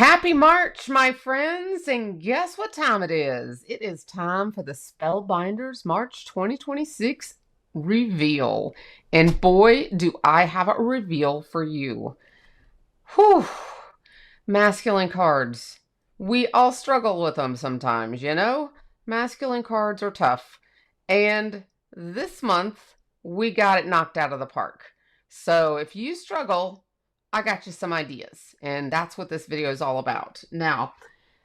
Happy March, my friends, and guess what time it is? It is time for the Spellbinders March 2026 reveal. And boy, do I have a reveal for you. Whew. Masculine cards. We all struggle with them sometimes, you know? Masculine cards are tough. And this month, we got it knocked out of the park. So if you struggle, I got you some ideas, and that's what this video is all about. Now,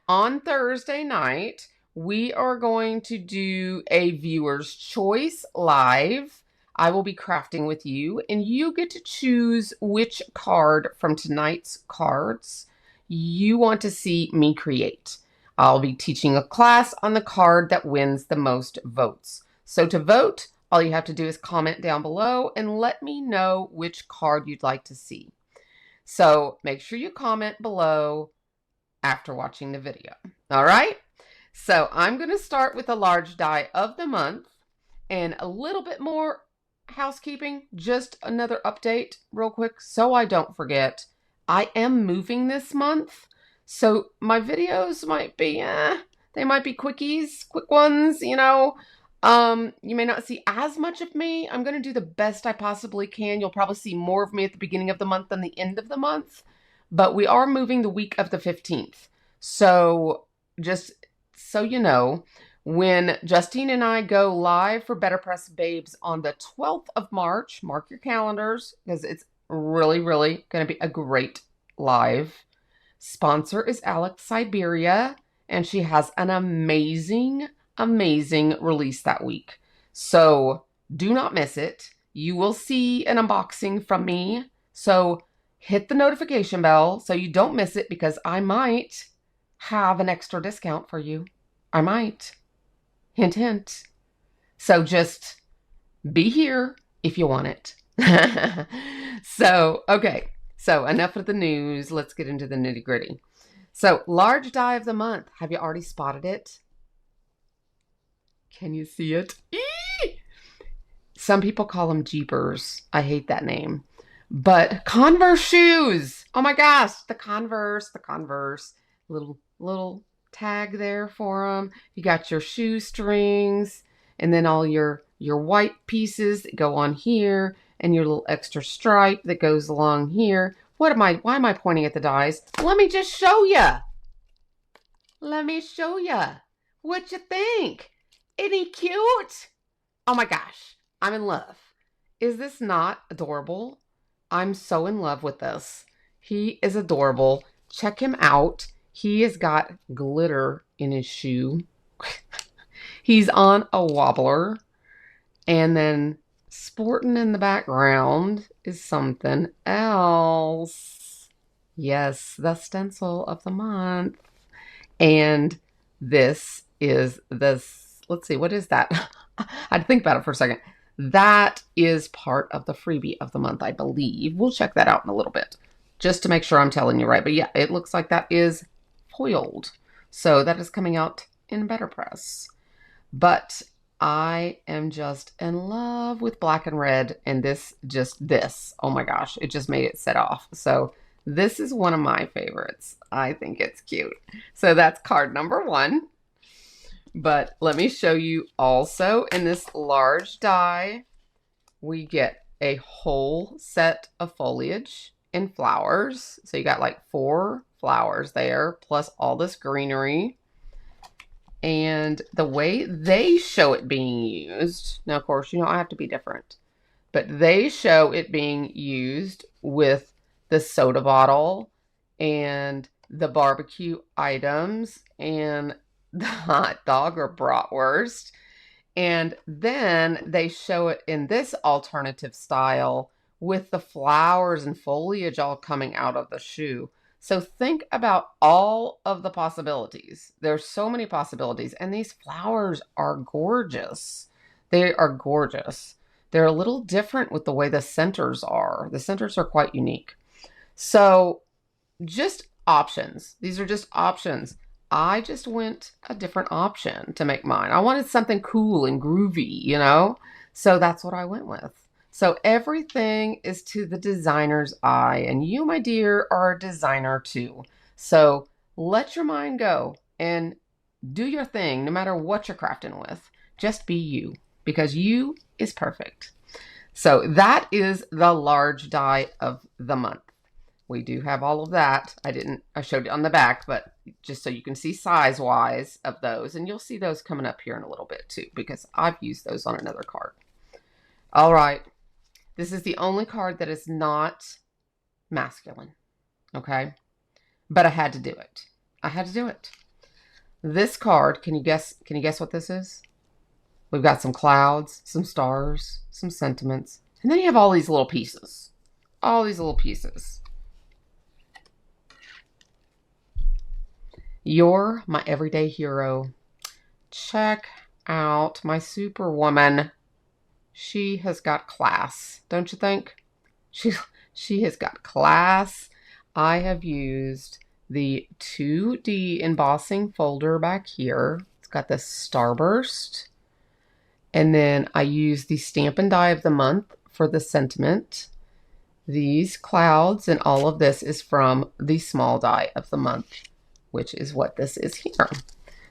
on Thursday night, we are going to do a viewer's choice live. I will be crafting with you, and you get to choose which card from tonight's cards you want to see me create. I'll be teaching a class on the card that wins the most votes. So to vote, all you have to do is comment down below and let me know which card you'd like to see. So make sure you comment below after watching the video. All right. So I'm going to start with a large die of the month and a little bit more housekeeping. Just another update real quick so I don't forget. I am moving this month. So my videos might be, they might be quickies, quick ones, you know. You may not see as much of me. I'm going to do the best I possibly can. You'll probably see more of me at the beginning of the month than the end of the month. But we are moving the week of the 15th. So just so you know, when Justine and I go live for BetterPress Babes on the 12th of March, mark your calendars because it's really, really going to be a great live. Sponsor is Alex Siberia, and she has an amazing release that week. So do not miss it. You will see an unboxing from me. So hit the notification bell so you don't miss it because I might have an extra discount for you. I might. Hint, hint. So just be here if you want it. Okay. So enough of the news. Let's get into the nitty gritty. So large die of the month. Have you already spotted it? Can you see it? Eee! Some people call them Jeepers. I hate that name. But Converse shoes. Oh my gosh, the Converse. Little tag there for them. You got your shoestrings and then all your white pieces that go on here and your little extra stripe that goes along here. Why am I pointing at the dies? Let me just show you. Let me show you. What you think? Isn't he cute? Oh my gosh, I'm in love. Is this not adorable? I'm so in love with this. He is adorable. Check him out. He has got glitter in his shoe. He's on a wobbler. And then sporting in the background is something else. Yes, the stencil of the month. And this is this. Let's see, what is that? I had to think about it for a second. That is part of the freebie of the month, I believe. We'll check that out in a little bit, just to make sure I'm telling you right. But yeah, it looks like that is foiled. So that is coming out in BetterPress. But I am just in love with black and red, and this, oh my gosh, it just made it set off. So this is one of my favorites. I think it's cute. So that's card number 1. But let me show you also in this large die, we get a whole set of foliage and flowers. So you got like 4 flowers there, plus all this greenery. And the way they show it being used, now of course, you know, I have to be different, but they show it being used with the soda bottle and the barbecue items and the hot dog or bratwurst. And then they show it in this alternative style with the flowers and foliage all coming out of the shoe. So think about all of the possibilities. There's so many possibilities. And these flowers are gorgeous. They are gorgeous. They're a little different with the way the centers are. The centers are quite unique. So just options. These are just options. I just went a different option to make mine. I wanted something cool and groovy, you know? So that's what I went with. So everything is to the designer's eye. And you, my dear, are a designer too. So let your mind go and do your thing no matter what you're crafting with. Just be you, because you is perfect. So that is the large die of the month. We do have all of that. I showed it on the back, but just so you can see size wise of those. And you'll see those coming up here in a little bit too, because I've used those on another card. All right. This is the only card that is not masculine. Okay. But I had to do it. I had to do it. This card, can you guess what this is? We've got some clouds, some stars, some sentiments, and then you have all these little pieces. All these little pieces. You're my everyday hero. Check out my superwoman. She has got class, don't you think? She has got class. I have used the 2D embossing folder back here. It's got the starburst. And then I use the Stampin' Die of the Month for the sentiment. These clouds and all of this is from the small die of the month, which is what this is here.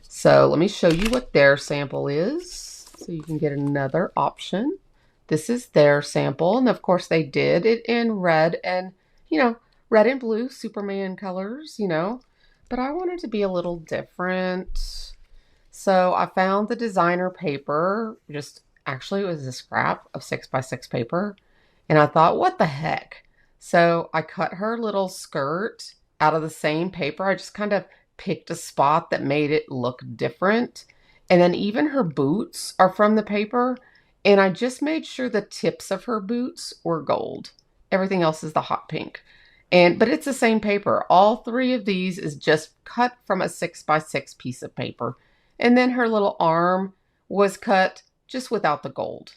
So let me show you what their sample is so you can get another option. This is their sample, and of course they did it in red and, red and blue Superman colors, but I wanted to be a little different. So I found the designer paper, actually it was a scrap of 6x6 paper, and I thought, what the heck? So I cut her little skirt out of the same paper. I just kind of picked a spot that made it look different. And then even her boots are from the paper. And I just made sure the tips of her boots were gold. Everything else is the hot pink. But it's the same paper. All three of these is just cut from a 6x6 piece of paper. And then her little arm was cut just without the gold.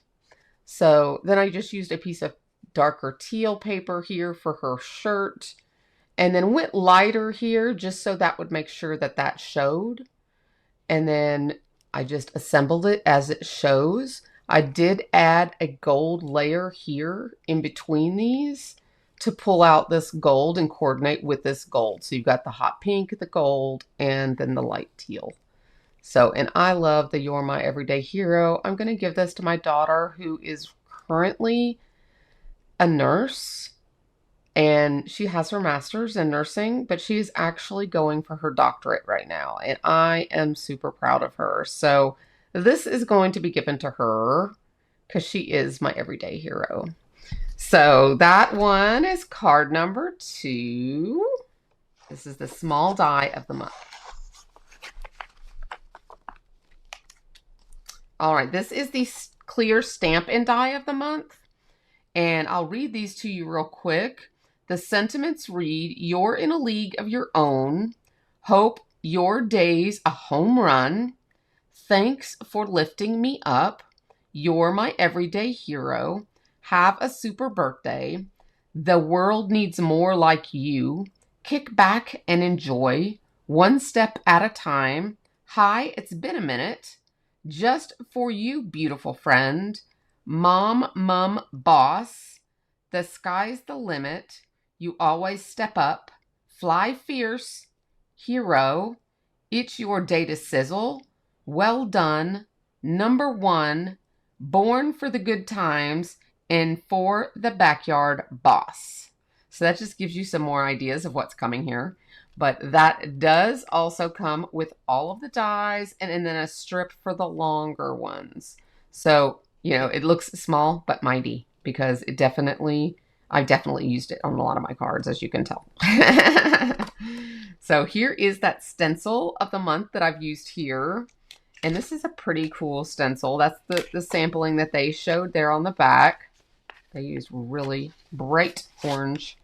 So then I just used a piece of darker teal paper here for her shirt. And then went lighter here just so that would make sure that that showed. And then I just assembled it as it shows. I did add a gold layer here in between these to pull out this gold and coordinate with this gold. So you've got the hot pink, the gold, and then the light teal. So, and I love the You're My Everyday Hero. I'm going to give this to my daughter, who is currently a nurse, and she has her master's in nursing, but she's actually going for her doctorate right now. And I am super proud of her. So this is going to be given to her because she is my everyday hero. So that one is card number 2. This is the small die of the month. All right, this is the clear Stampin' Die of the month. And I'll read these to you real quick. The sentiments read, you're in a league of your own. Hope your day's a home run. Thanks for lifting me up. You're my everyday hero. Have a super birthday. The world needs more like you. Kick back and enjoy. One step at a time. Hi, it's been a minute. Just for you, beautiful friend. Mom, boss. The sky's the limit. You always step up. Fly fierce. Hero. It's your day to sizzle. Well done. Number 1. Born for the good times and for the backyard boss. So that just gives you some more ideas of what's coming here. But that does also come with all of the dies and then a strip for the longer ones. So, it looks small but mighty because I've definitely used it on a lot of my cards, as you can tell. So here is that stencil of the month that I've used here. And this is a pretty cool stencil. That's the sampling that they showed there on the back. They used really bright orange,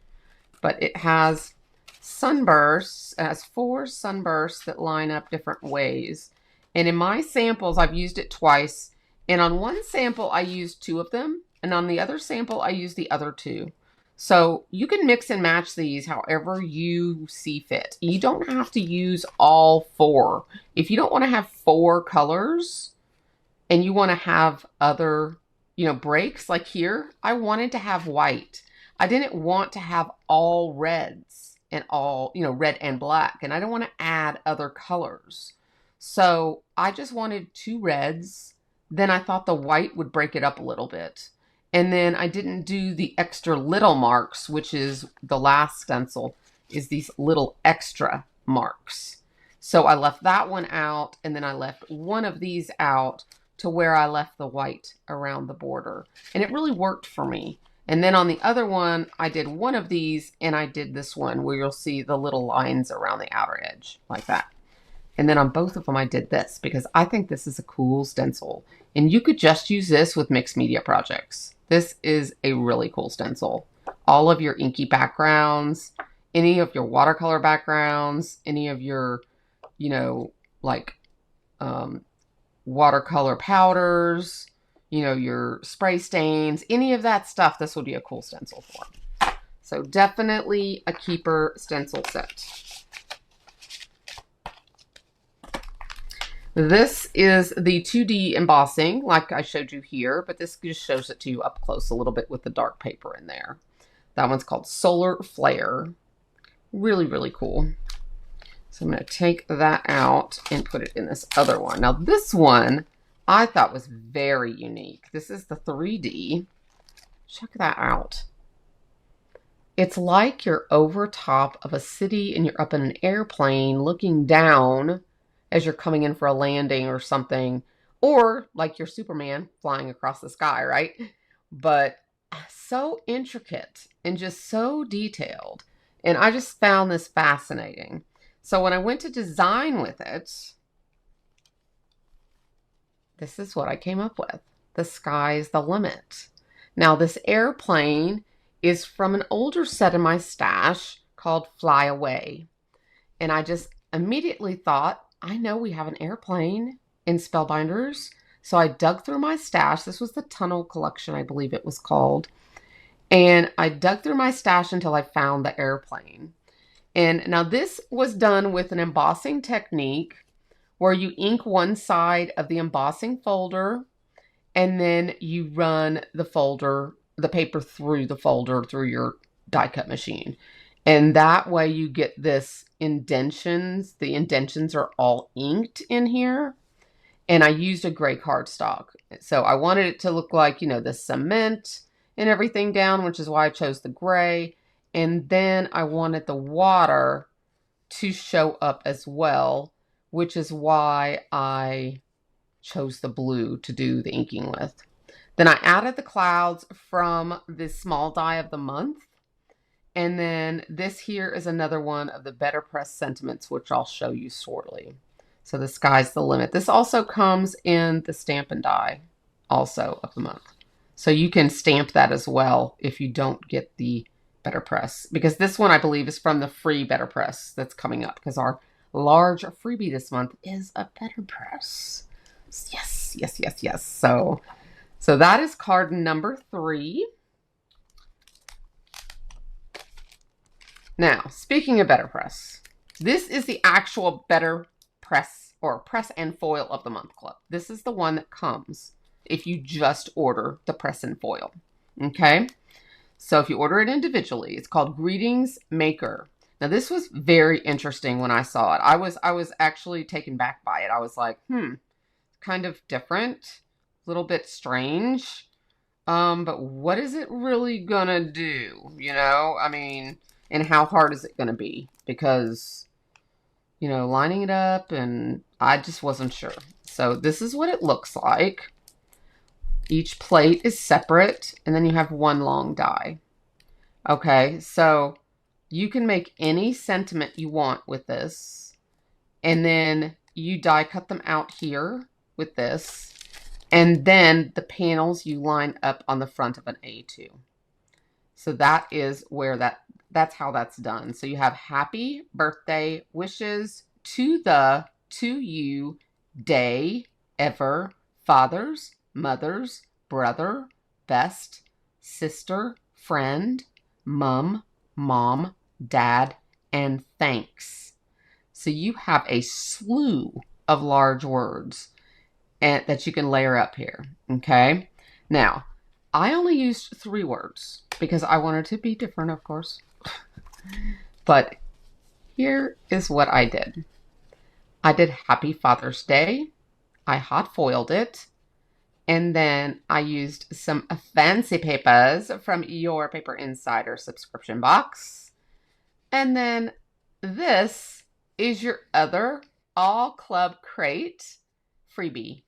but it has sunbursts. It has 4 sunbursts that line up different ways. And in my samples, I've used it twice. And on one sample, I used 2 of them. And on the other sample, I used the other 2. So you can mix and match these however you see fit. You don't have to use all 4. If you don't want to have 4 colors and you want to have other, breaks like here, I wanted to have white. I didn't want to have all reds. and all, red and black. And I don't want to add other colors. So I just wanted 2 reds. Then I thought the white would break it up a little bit. And then I didn't do the extra little marks, which is the last stencil, is these little extra marks. So I left that one out, and then I left one of these out to where I left the white around the border. And it really worked for me. And then on the other one, I did one of these, and I did this one where you'll see the little lines around the outer edge, like that. And then on both of them, I did this because I think this is a cool stencil. And you could just use this with mixed media projects. This is a really cool stencil. All of your inky backgrounds, any of your watercolor backgrounds, any of your, watercolor powders, your spray stains, any of that stuff, this would be a cool stencil for. So definitely a keeper stencil set. This is the 2D embossing, like I showed you here, but this just shows it to you up close a little bit with the dark paper in there. That one's called Solar Flare. Really, really cool. So I'm going to take that out and put it in this other one. Now this one I thought was very unique. This is the 3D. Check that out. It's like you're over top of a city and you're up in an airplane looking down as you're coming in for a landing or something, or like you're Superman flying across the sky, right? But so intricate and just so detailed. And I just found this fascinating. So when I went to design with it, this is what I came up with. The sky's the limit. Now this airplane is from an older set in my stash called Fly Away. And I just immediately thought, I know we have an airplane in Spellbinders. So I dug through my stash. This was the Tunnel Collection, I believe it was called. And I dug through my stash until I found the airplane. And now this was done with an embossing technique where you ink one side of the embossing folder and then you run the paper through the folder through your die cut machine. And that way you get this indentions. The indentions are all inked in here. And I used a gray cardstock. So I wanted it to look like, the cement and everything down, which is why I chose the gray. And then I wanted the water to show up as well, which is why I chose the blue to do the inking with. Then I added the clouds from this small die of the month. And then this here is another one of the BetterPress sentiments, which I'll show you shortly. So the sky's the limit. This also comes in the Stampin' Die also of the month. So you can stamp that as well if you don't get the BetterPress. Because this one, I believe, is from the free BetterPress that's coming up. Because our large freebie this month is a BetterPress. Yes, yes, yes, yes. So that is card number 3. Now, speaking of BetterPress, this is the actual BetterPress or Press and Foil of the Month Club. This is the one that comes if you just order the Press and Foil. Okay? So if you order it individually, it's called Greetings Maker. Now, this was very interesting when I saw it. I was actually taken back by it. I was like, kind of different, a little bit strange. But what is it really gonna do? I mean, and how hard is it gonna be? Because, lining it up, and I just wasn't sure. So this is what it looks like. Each plate is separate, and then you have one long die. Okay, so you can make any sentiment you want with this, and then you die cut them out here with this, and then the panels you line up on the front of an A2. So that is where that's how that's done. So you have happy birthday wishes to you, day, ever, fathers, mothers, brother, best, sister, friend, mom, dad, and thanks. So you have a slew of large words that you can layer up here. Okay. Now, I only used 3 words because I wanted to be different, of course. But here is what I did. I did Happy Father's Day. I hot foiled it. And then I used some fancy papers from your Paper Insider subscription box. And then this is your other all club crate freebie.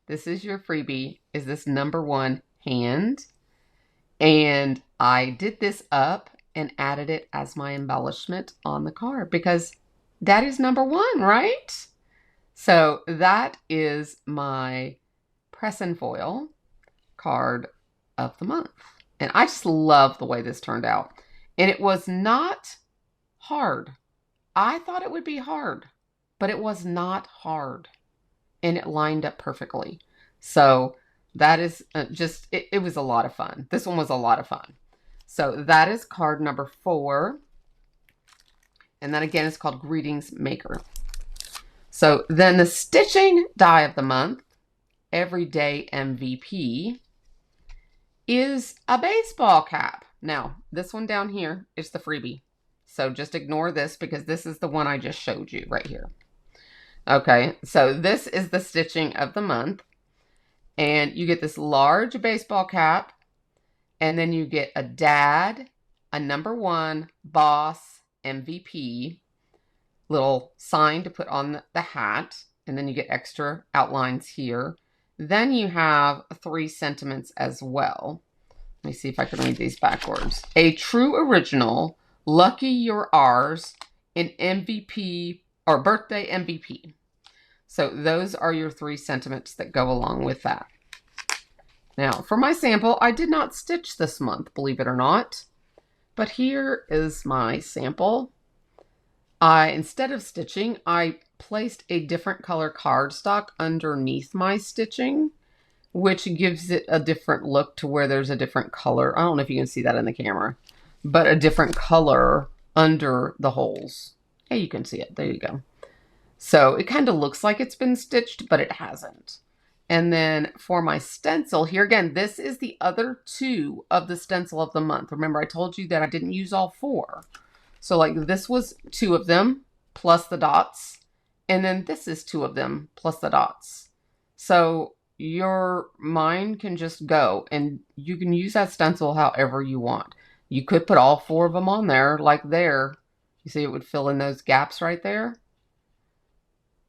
This is your freebie, is this #1 hand. And I did this up and added it as my embellishment on the card because Daddy's #1, right? So that is my press and foil card of the month. And I just love the way this turned out. And it was not hard. I thought it would be hard, but it was not hard. And it lined up perfectly. So that is it was a lot of fun. This one was a lot of fun. So that is card #4. And then again, it's called Greetings Maker. So then the stitching die of the month, Everyday MVP, is a baseball cap. Now, this one down here is the freebie. So just ignore this because this is the one I just showed you right here. Okay, so this is the stitching of the month. And you get this large baseball cap. And then you get a dad, a #1, boss, MVP, little sign to put on the hat. And then you get extra outlines here. Then you have 3 sentiments as well. Let me see if I can read these backwards. A true original, lucky you're ours, an MVP or birthday MVP. So those are your 3 sentiments that go along with that. Now, for my sample, I did not stitch this month, believe it or not. But here is my sample. Instead of stitching, I placed a different color cardstock underneath my stitching, which gives it a different look to where there's a different color. I don't know if you can see that in the camera, but a different color under the holes. Hey, you can see it. There you go. So it kind of looks like it's been stitched, but it hasn't. And then for my stencil, here again, this is the other 2 of the stencil of the month. Remember, I told you that I didn't use all 4. So like this was 2 of them plus the dots. And then this is 2 of them plus the dots. So your mind can just go and you can use that stencil however you want. You could put all 4 of them on there like there. You see it would fill in those gaps right there.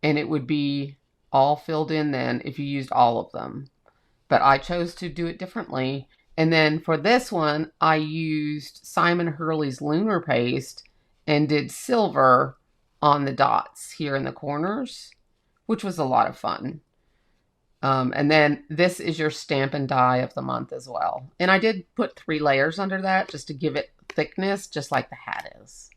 And it would be all filled in then if you used all of them. But I chose to do it differently. And then for this one, I used Simon Hurley's Lunar Paste and did silver on the dots here in the corners, which was a lot of fun. And then this is your stamp and die of the month as well. And I did put 3 layers under that just to give it thickness, just like the hat is.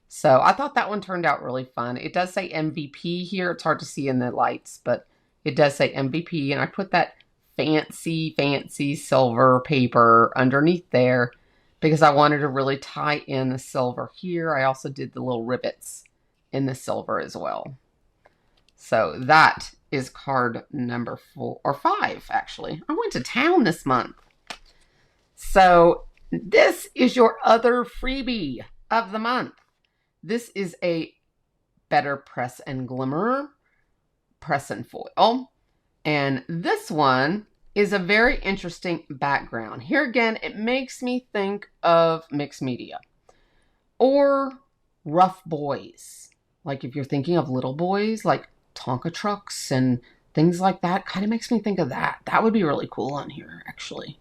So I thought that one turned out really fun. It does say MVP here. It's hard to see in the lights, but it does say MVP. And I put that fancy silver paper underneath there because I wanted to really tie in the silver here. I also did the little rivets in the silver as well. So that is card #4 or 5, actually. I went to town this month. So this is your other freebie of the month. This is a BetterPress and Glimmer press and foil. And this one is a very interesting background. Here again, it makes me think of mixed media or rough boys. Like if you're thinking of little boys, like Tonka trucks and things like that, kind of makes me think of that. That would be really cool on here, actually.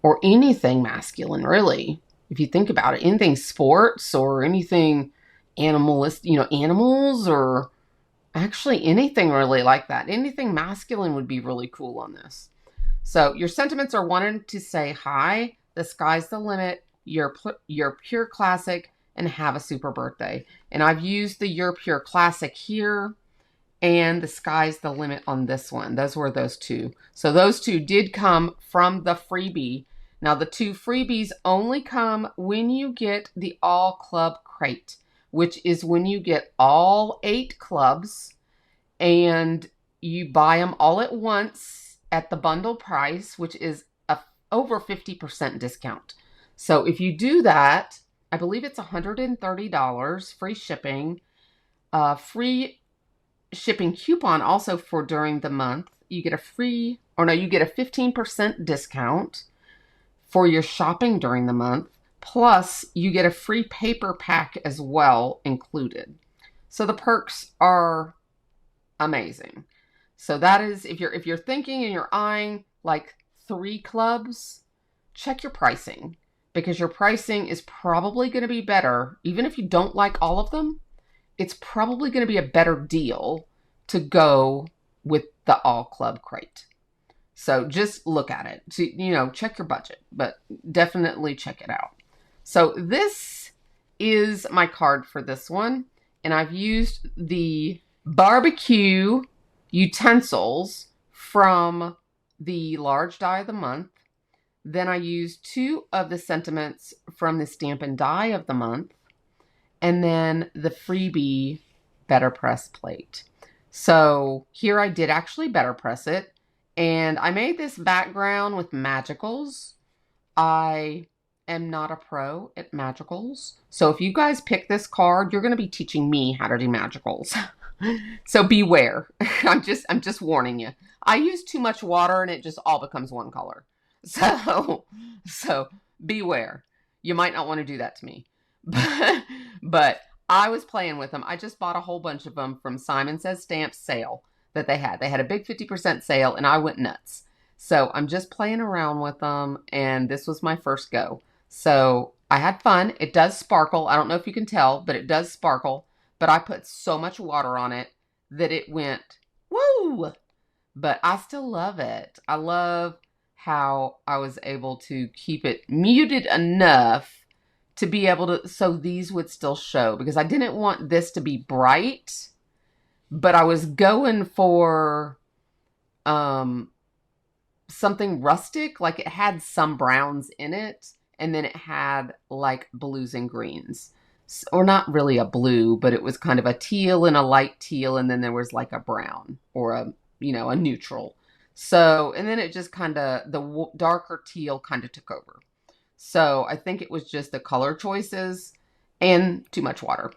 Or anything masculine, really. If you think about it, anything sports or anything animalist, animals, or actually anything really like that. Anything masculine would be really cool on this. So your sentiments are wanting to say hi, the sky's the limit, you're pure classic, and have a super birthday. And I've used the You're Pure Classic here and the sky's the limit on this one. Those were those 2. So those 2 did come from the freebie. Now the 2 freebies only come when you get the all club crate, which is when you get all 8 clubs and you buy them all at once at the bundle price, which is over 50% discount. So if you do that, I believe it's $130, free shipping, free shipping coupon also for during the month. You get a free, or no, you get a 15% discount for your shopping during the month. Plus, you get a free paper pack as well included. So the perks are amazing. So that is, if you're thinking and you're eyeing like 3 clubs, check your pricing, because your pricing is probably going to be better. Even if you don't like all of them, it's probably going to be a better deal to go with the all club crate. So just look at it. So, check your budget, but definitely check it out. So this is my card for this one. And I've used the BBQ Utensils from the large die of the month. Then I used 2 of the sentiments from the Stampin' Die of the month. And then the freebie BetterPress plate. So here I did actually BetterPress it. And I made this background with magicals. I am not a pro at magicals. So if you guys pick this card, you're going to be teaching me how to do magicals. So beware. I'm just warning you. I use too much water and it just all becomes one color. So beware. You might not want to do that to me. But I was playing with them. I just bought a whole bunch of them from Simon Says Stamps sale that they had. They had a big 50% sale and I went nuts. So I'm just playing around with them, and this was my first go. So I had fun. It does sparkle. I don't know if you can tell, but it does sparkle. But I put so much water on it that it went, woo! But I still love it. I love how I was able to keep it muted enough to be able to, so these would still show, because I didn't want this to be bright, but I was going for something rustic. Like it had some browns in it, and then it had like blues and greens, or not really a blue, but it was kind of a teal and a light teal, and then there was like a brown or a neutral. So, and then it just kind of, the darker teal kind of took over. So I think it was just the color choices and too much water.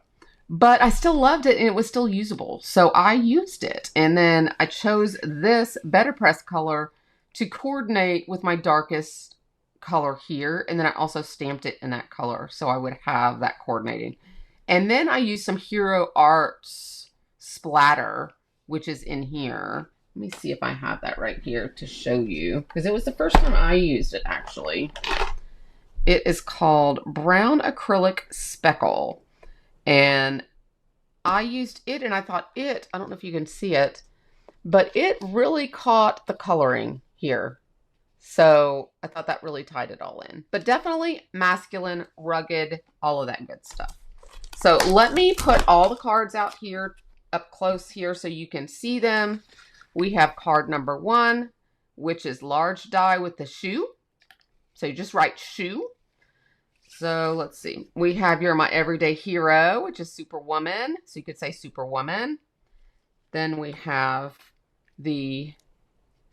But I still loved it and it was still usable. So I used it. And then I chose this BetterPress color to coordinate with my darkest color here. And then I also stamped it in that color, so I would have that coordinating. And then I used some Hero Arts splatter, which is in here. Let me see if I have that right here to show you, because it was the first time I used it actually. It is called Brown Acrylic Speckle. And I used it and I thought I don't know if you can see it, but it really caught the coloring here. So I thought that really tied it all in. But definitely masculine, rugged, all of that good stuff. So let me put all the cards out here up close here so you can see them. We have card number 1, which is large die with the shoe. So you just write shoe. So let's see. We have your My Everyday Hero, which is Superwoman. So you could say Superwoman. Then we have the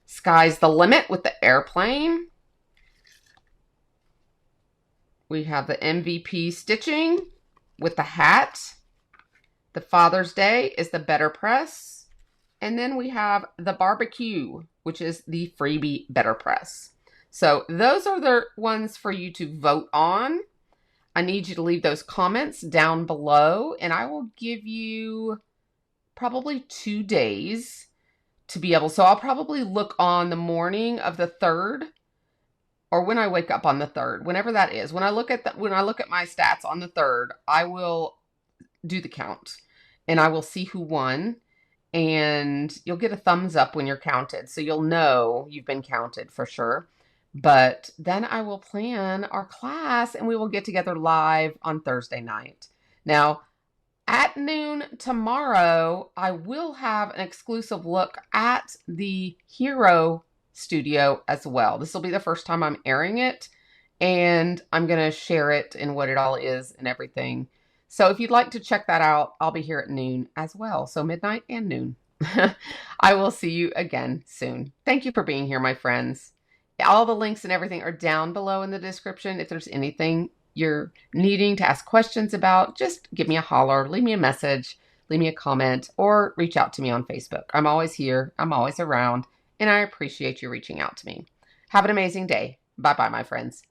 Sky's the Limit with the airplane. We have the MVP stitching with the hat. The Father's Day is the BetterPress. And then we have the barbecue, which is the freebie BetterPress. So those are the ones for you to vote on. I need you to leave those comments down below, and I will give you probably 2 days to be able. So I'll probably look on the morning of the 3rd, or when I wake up on the 3rd, whenever that is. When I look at my stats on the 3rd, I will do the count, and I will see who won. And you'll get a thumbs up when you're counted, so you'll know you've been counted for sure. But then I will plan our class and we will get together live on Thursday night. Now, at noon tomorrow, I will have an exclusive look at the Hero Studio as well. This will be the first time I'm airing it, and I'm going to share it and what it all is and everything. So if you'd like to check that out, I'll be here at noon as well. So midnight and noon. I will see you again soon. Thank you for being here, my friends. All the links and everything are down below in the description. If there's anything you're needing to ask questions about, just give me a holler, leave me a message, leave me a comment, or reach out to me on Facebook. I'm always here. I'm always around, and I appreciate you reaching out to me. Have an amazing day. Bye-bye, my friends.